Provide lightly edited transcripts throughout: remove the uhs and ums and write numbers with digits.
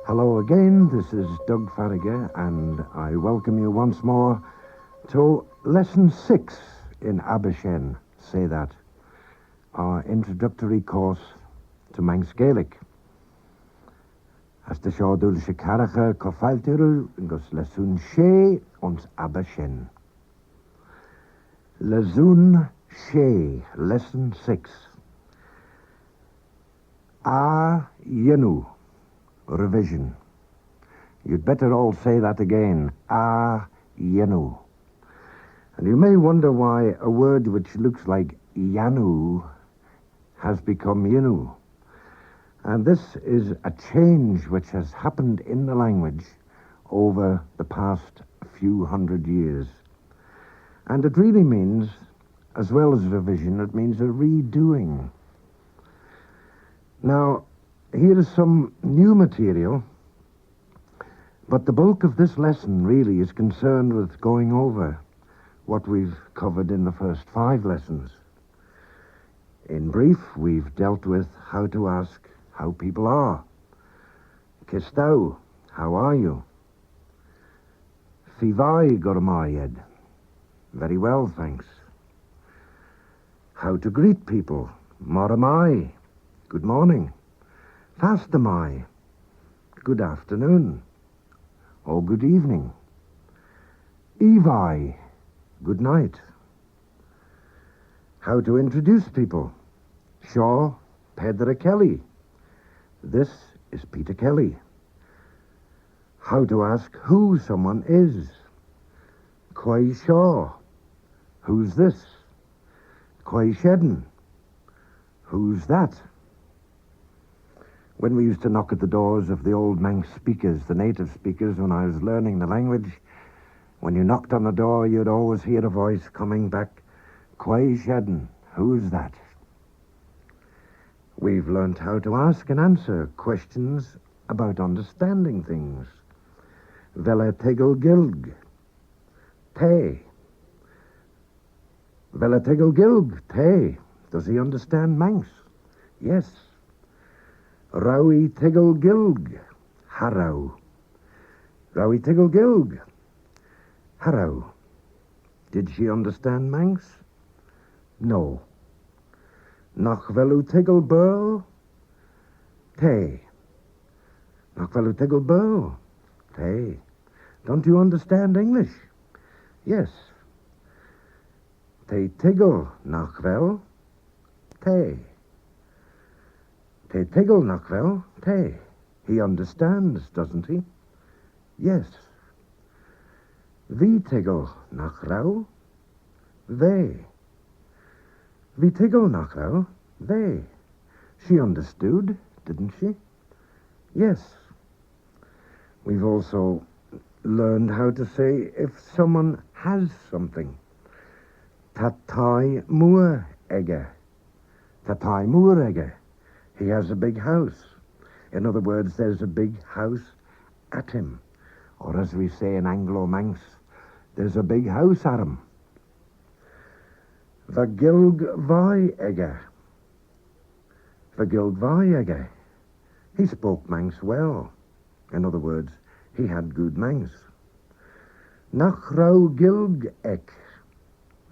Hello again, this is Doug Farragher, and I welcome you once more to Lesson 6 in Aberchen, say that, our introductory course to Manx Gaelic. As de seo dúil se caracha coffailtiru gus lesún sé ons Aberchen. Lesún sé, Lesson 6. A Yenu. Revision. You'd better all say that again. Ah, Yenu. And you may wonder why a word which looks like Yanu has become Yenu. And this is a change which has happened in the language over the past few hundred years. And it really means, as well as revision, it means a redoing. Now, here is some new material, but the bulk of this lesson really is concerned with going over what we've covered in the first 5 lessons. In brief, we've dealt with how to ask how people are. Kistau, how are you? Fivai Gormayed. Very well, thanks. How to greet people. Moramai. Good morning. Fastamai. Good afternoon. Or good evening. Evai. Good night. How to introduce people. Shaw Pedra Kelly. This is Peter Kelly. How to ask who someone is. Quai Shaw. Who's this? Quai Shedden. Who's that? When we used to knock at the doors of the old Manx speakers, the native speakers, when I was learning the language, when you knocked on the door, you'd always hear a voice coming back, Quai Shedden, who's that? We've learnt how to ask and answer questions about understanding things. Vela tegel gilg, te. Vela tegel gilg, te. Does he understand Manx? Yes. Rawi Tiggle Gilg, Harrow. Rawi Tiggle Gilg, Harrow. Did she understand Manx? No. Noch velu Tiggle Burl, Te. Noch velu Tiggle Burl, Te. Don't you understand English? Yes. Te Tiggle Noch vel, Te. Te tiggle nach wel, te. He understands, doesn't he? Yes. Vi tiggle nach rau, they. Vi tiggle nach rau, they. She understood, didn't she? Yes. We've also learned how to say if someone has something. Tatai muur egge. Tatai muur egge. He has a big house. In other words, there's a big house at him. Or as we say in Anglo-Manx, there's a big house at him. Vagilg vai egge. Vagilg vai egge. He spoke Manx well. In other words, he had good Manx. Nach rau gilg ek.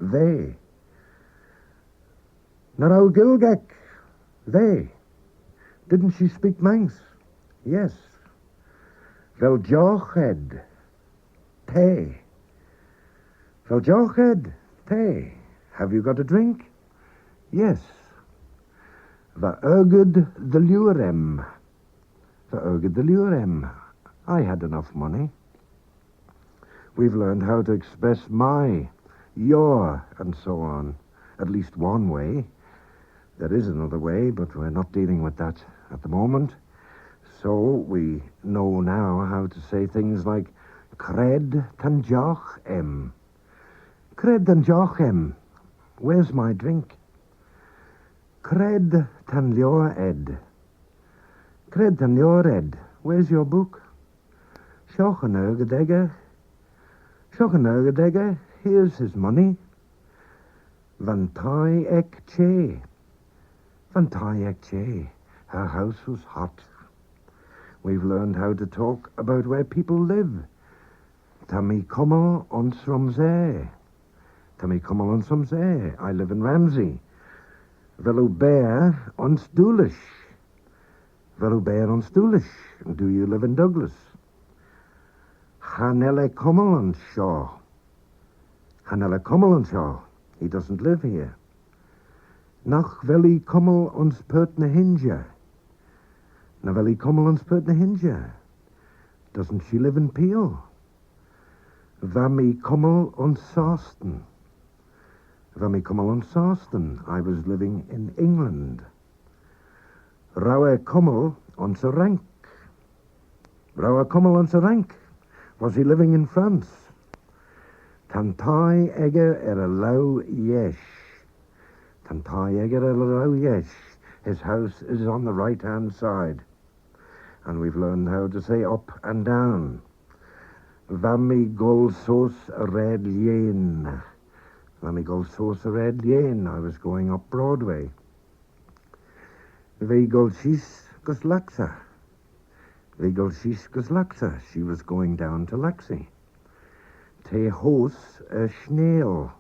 They. Na rau gilg ek. They. Didn't she speak Manx? Yes. Vel joched, te. Vel joched, te. Have you got a drink? Yes. Va urged the lurem. Va urged the lurem. I had enough money. We've learned how to express my, your, and so on. At least one way. There is another way, but we're not dealing with that at the moment. So we know now how to say things like Cred tan joch em. Cred tan joch em. Where's my drink? Cred tan lior ed. Cred tan lior ed. Where's your book? Shochen ergedegger. Schochenaugadegger, here's his money. Van tai ek che. Van tai ek che. Her house was hot. We've learned how to talk about where people live. Tammy Kommel ons Romsey. Tammy Kommel ons Romsey. I live in Ramsey. Velo Bear ons Doolish. Velo Bear ons Doolish. Do you live in Douglas? Hanelle Kommel ons Shaw. Hanelle Kommel ons Shaw. He doesn't live here. Nach Veli Kommel ons Pertne Hinja. Na Veli Kommel ons Pertne Hinja. Doesn't she live in Peel? Vami Kommel ons Sarsten. Vami Kommel ons Sarsten. I was living in England. Rauwe Kommel ons Rank. Rauwe Kommel ons Rank. Was he living in France? Tantai Egger er a low yesh. Tantai Egger er a low yesh. His house is on the right-hand side. And we've learned how to say up and down. Vami gol sos red lien. Vami gol sos red lien. I was going up Broadway. Ve gol shis gus laxa. Ve gol shis gus laxa. She was going down to Laxey. Te hos a snail.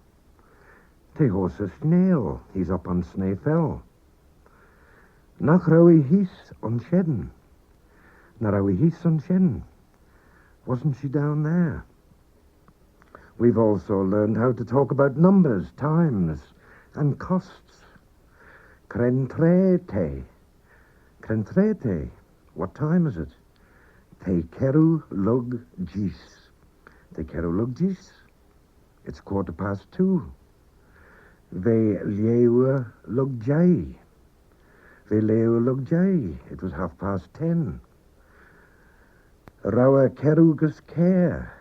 Te hos a snail. He's up on Snaefell. Nach raui his on Shedden. Na raui his on Shedden. Wasn't she down there? We've also learned how to talk about numbers, times, and costs. Crentrete. Crentrete. What time is it? Te keru lug gis. Te keru lug gis. It's 2:15. Ve leeuwe lug jay. Ve leeuwe lug jay. It was 10:30. Rauwe kerugus care.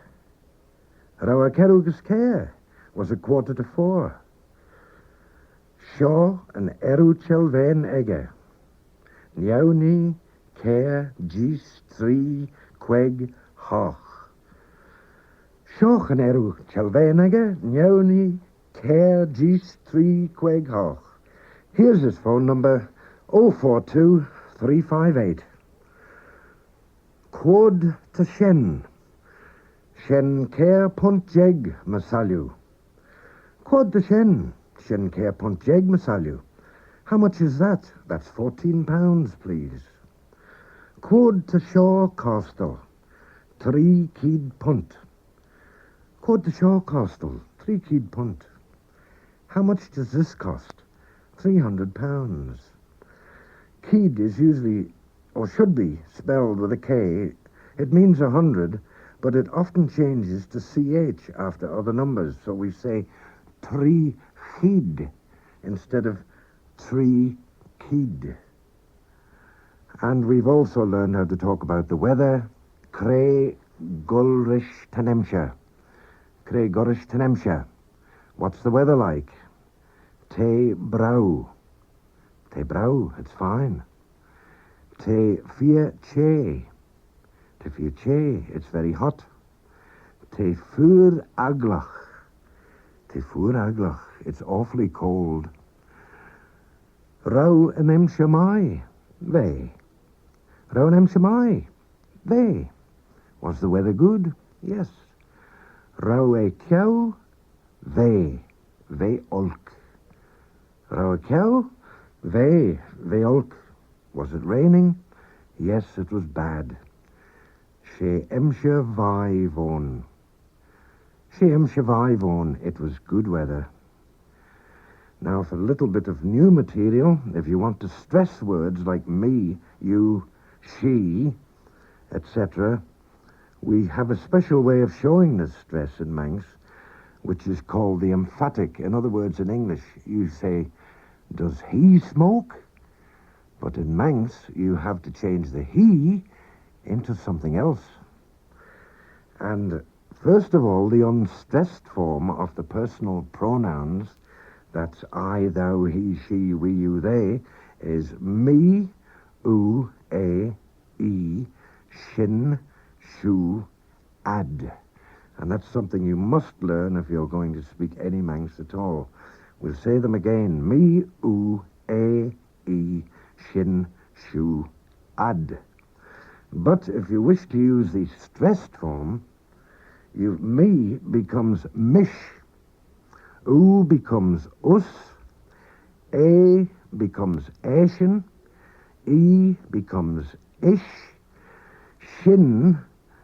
Rauwe kerugus care was 3:45. Shaw and eru chelven egge. Niauni care gis 3 queg hoch. Shaw and eru chelven egge. Niauni care gis 3 queg hoch. Here's his phone number 042 358. Quod to Shen. Shen care punt jeg masalu. Quod to Shen. Shen care punt jeg masalu. How much is that? That's £14, please. Quod to Shaw Castle. 3 kid punt. Quod to Shaw Castle. 3 kid punt. How much does this cost? £300. Kid is usually, or should be, spelled with a K. It means 100, but it often changes to CH after other numbers. So we say 3 chid instead of 3 kid. And we've also learned how to talk about the weather. Cre Gulrish Tanemsha. Cre Gulrish Tanemsha. What's the weather like? Te brau. Te brau, it's fine. Te fia che. Te fia che, it's very hot. Te fur aglach. Te fur aglach, it's awfully cold. Rau enem shamai. Ve. Rau enem shamai. Ve. Was the weather good? Yes. Rau e kjau. Ve. Ve olk. Rau e kjau. Ve. Ve olk. Was it raining? Yes, it was bad. She emshe vaivon. She emshe vaivon. It was good weather. Now for a little bit of new material, if you want to stress words like me, you, she, etc., we have a special way of showing this stress in Manx, which is called the emphatic. In other words, in English, you say, does he smoke? But in Manx, you have to change the he into something else. And first of all, the unstressed form of the personal pronouns, that's I, thou, he, she, we, you, they, is me, u, a, e, shin, shu, ad. And that's something you must learn if you're going to speak any Manx at all. We'll say them again. Me, oo, a, e, shin, shu, ad. But if you wish to use the stressed form, me becomes mish, oo becomes us, a becomes ashin, e becomes ish, shin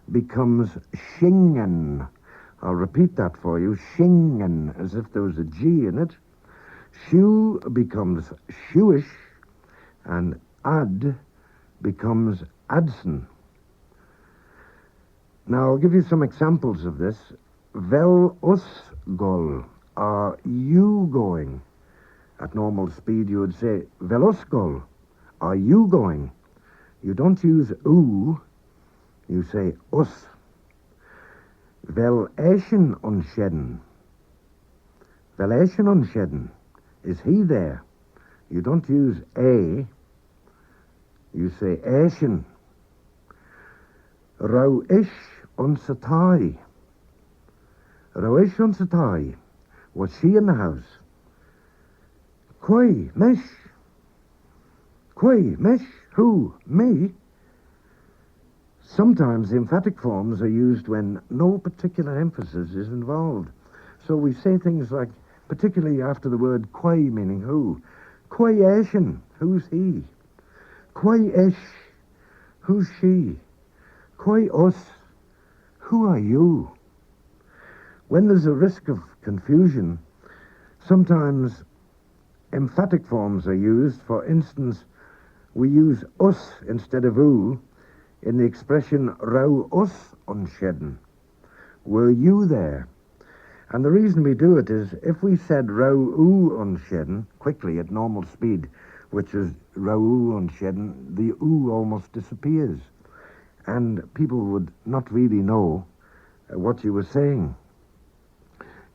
becomes shingen. I'll repeat that for you. Shingen, as if there was a G in it. Shu becomes shoeish, and ad becomes adson. Now, I'll give you some examples of this. Vel us gol. Are you going? At normal speed, you would say, Vel us gol. Are you going? You don't use oo. You say us. Vel eschen unschedden. Vel eschen unschedden. Is he there? You don't use a. You say eschen. Rau ish unsatai. Rau ish unsatai. Was she in the house? Quay, mish. Quay, mish. Who? Me? Sometimes the emphatic forms are used when no particular emphasis is involved. So we say things like, particularly after the word quay, meaning who. Quay eshin, who's he? Quay ish, who's she? Quay us, who are you? When there's a risk of confusion, sometimes emphatic forms are used. For instance, we use us instead of oo in the expression rau us unschedden. Were you there? And the reason we do it is if we said rau oo unschedden quickly at normal speed, which is rau oo unschedden, the oo almost disappears. And people would not really know what you were saying.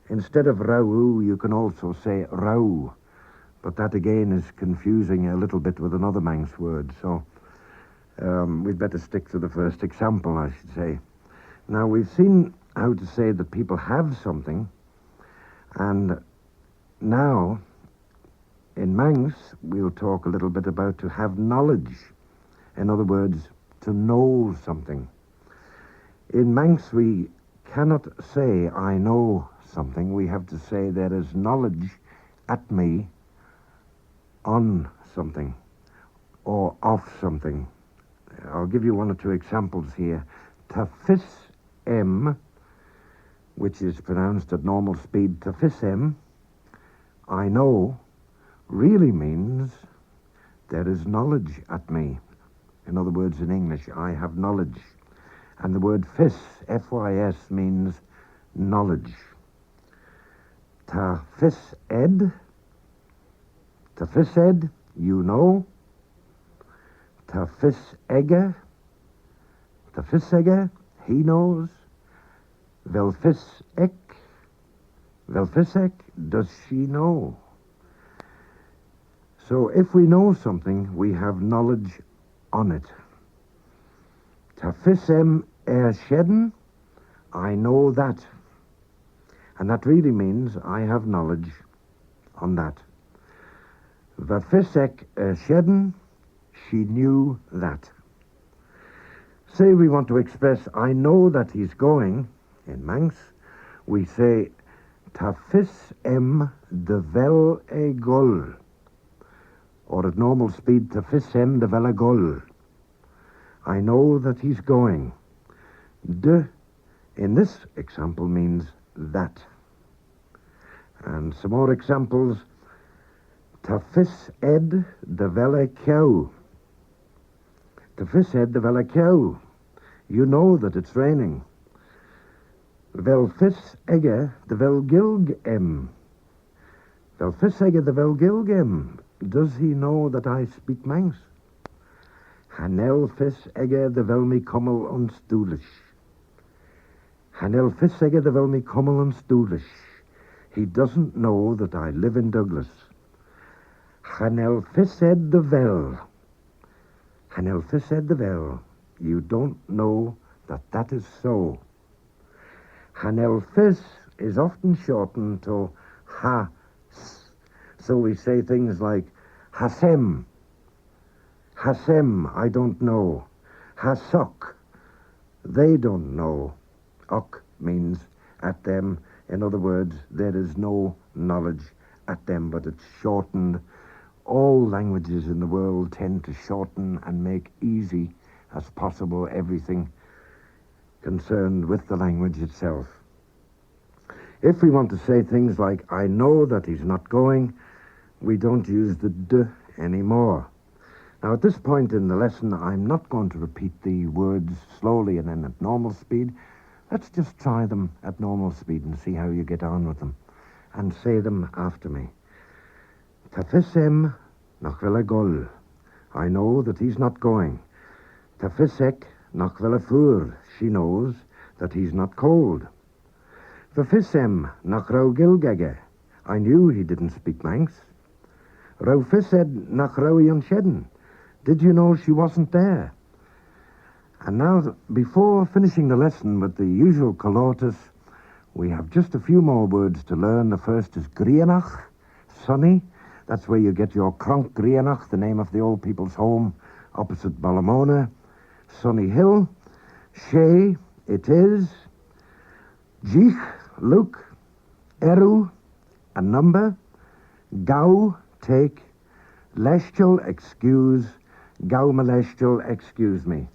Instead of rau oo, you can also say rau. But that again is confusing a little bit with another Manx word. So we'd better stick to the first example, I should say. Now, we've seen how to say that people have something, and now, in Manx, we'll talk a little bit about to have knowledge. In other words, to know something. In Manx, we cannot say, I know something. We have to say, there is knowledge at me on something, or of something. I'll give you one or two examples here. Tafis em, which is pronounced at normal speed, tafis em, I know, really means there is knowledge at me. In other words, in English, I have knowledge. And the word fis, F-Y-S, means knowledge. Tafis ed, you know. Tafis ege, he knows. Velfis ek, does she know? So if we know something, we have knowledge on it. Tafisem erschedden, I know that. And that really means I have knowledge on that. Verfisek erschedden, she knew that. Say we want to express, I know that he's going, in Manx, we say, Tafis em de vel e gol. Or at normal speed, Tafis em de vel e gol. I know that he's going. De, in this example, means that. And some more examples. Tafis ed de vel e cew. Tafis ed de vel e cew. You know that it's raining. Vel fis ege de vel gilg em. Vel fis ege de vel gilg em. Does he know that I speak Manx? Hanel fis ege de vel mi kommel ons doelish. Hanel fis ege de vel mi kommel ons doelish. He doesn't know that I live in Douglas. Hanel fis ed de vel. Hanel fis ed de vel. You don't know that that is so. Hanel Fis is often shortened to ha-s. So we say things like Hasem. Hasem, I don't know. Hasok, they don't know. Ok means at them. In other words, there is no knowledge at them, but it's shortened. All languages in the world tend to shorten and make easy as possible everything concerned with the language itself. If we want to say things like, I know that he's not going, we don't use the d anymore. Now, at this point in the lesson, I'm not going to repeat the words slowly and then at normal speed. Let's just try them at normal speed and see how you get on with them. And say them after me. Tafisem nach vela gol. I know that he's not going. Tafisek nach vela fur. She knows that he's not cold. Tafisem nach rau gilgege. I knew he didn't speak Manx. Rau fised nach rau yonshedden. Did you know she wasn't there? And now, before finishing the lesson with the usual colotus, we have just a few more words to learn. The first is Grianach, sunny. That's where you get your Cronk Grianach, the name of the old people's home opposite Ballamona. Sunny Hill. She, it is. Jich, look. Eru, a number. Gau, take. Lestial, excuse. Gau molestial, excuse me.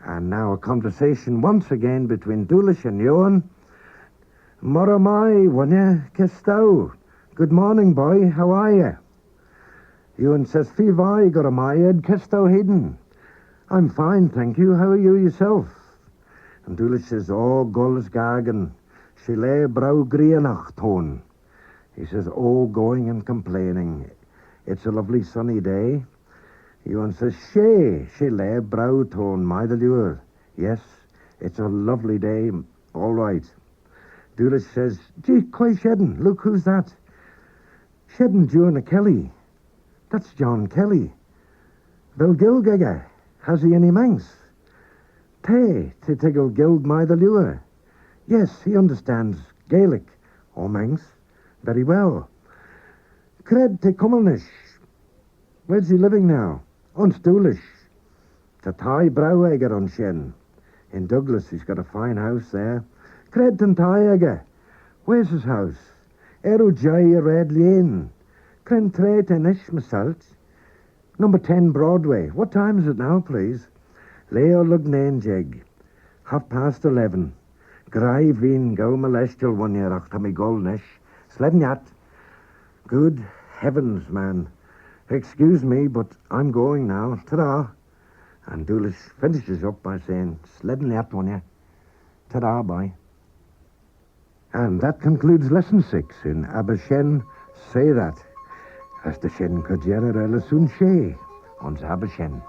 And now a conversation once again between Dúlis and Ewan. Moramai, wanya, kestau. Good morning, boy. How are you? Ewan says, Fivai, goramayed, kestau hidden. I'm fine, thank you. How are you yourself? And Dúlis says, oh, gulls gagan. She lay brau grianach tone. He says, oh, going and complaining. It's a lovely sunny day. Ewan says, she lay brow tone, my the lure. Yes, it's a lovely day, all right. Dúlis says, gee, quite Shedden, look who's that? Shedden Jonah Kelly. That's John Kelly. Vel Gilgega, has he any Manx? Te tiggle gilg my the lure. Yes, he understands Gaelic, or Manx, very well. Cred te Cummelnish. Where's he living now? On Dúlis. It's a Thai brouwegger on Shen. In Douglas, he's got a fine house there. Cred and Thaiegger. Where's his house? Eru Jai Red Lane. Cren Tret and Ishmasalt. Number 10 Broadway. What time is it now, please? Leo Lugnangeg. 11:30. Grai vin go molestial one year achtami golnish. Slednyat. Good heavens, man. Excuse me, but I'm going now. Ta-da. And Dúlis finishes up by saying, Slednyat one year. Ta-da, bye. And that concludes lesson 6 in Abashen Say That. As the Shen Kajera Relasun She on Abashen.